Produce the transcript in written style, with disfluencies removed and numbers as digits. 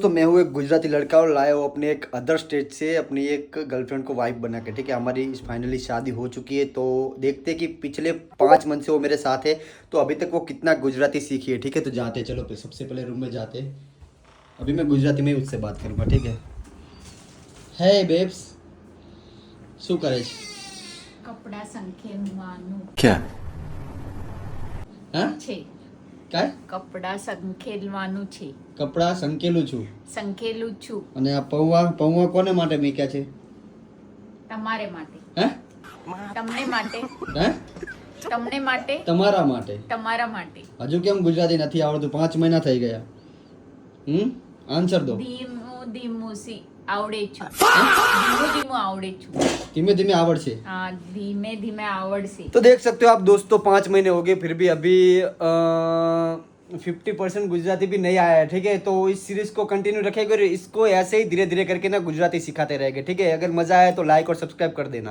तो मैं हूँ एक गुजराती लड़का और लाया हूँ अपने एक अदर स्टेट से अपनी एक गर्लफ्रेंड को वाइफ बना के। ठीक है, हमारी फाइनली शादी हो चुकी है। तो देखते हैं कि पिछले 5 मंथ से वो मेरे साथ है, तो अभी तक वो कितना गुजराती सीखी है। ठीक है, तो जाते हैं, चलो सबसे पहले रूम में जाते हैं। अभी मैं गुजराती में ही उससे बात करूँगा। ठीक है, हे बेब्स, શું કરે છે? કપડા સંખેલવાનું क्या हाँ છે काय કપડા સંખેલવાનું છે કપડા સંકેલું છું સંખેલું છું અને આ પૌવા પૌવા કોને માટે મૂક્યા છે? તમારે માટે હે તમને માટે હે તમને માટે તમારા માટે? તમારા માટે હજુ કેમ ગુજરાતી નથી આવડતું? 5 મહિના થઈ ગયા. આન્સર દો. ધીમું ધીમું આવડે છું ધીમું ધીમું આવડે છું धीमे धीमे आवड़से. हाँ धीमे धीमे आवड़से तो देख सकते हो आप दोस्तों, 5 महीने हो गए, फिर भी अभी 50% गुजराती भी नहीं आया है। ठीक है, तो इस सीरीज को कंटिन्यू रखेंगे और इसको ऐसे ही धीरे धीरे करके ना गुजराती सिखाते रहेंगे। ठीक है, अगर मजा आया तो लाइक और सब्सक्राइब कर देना.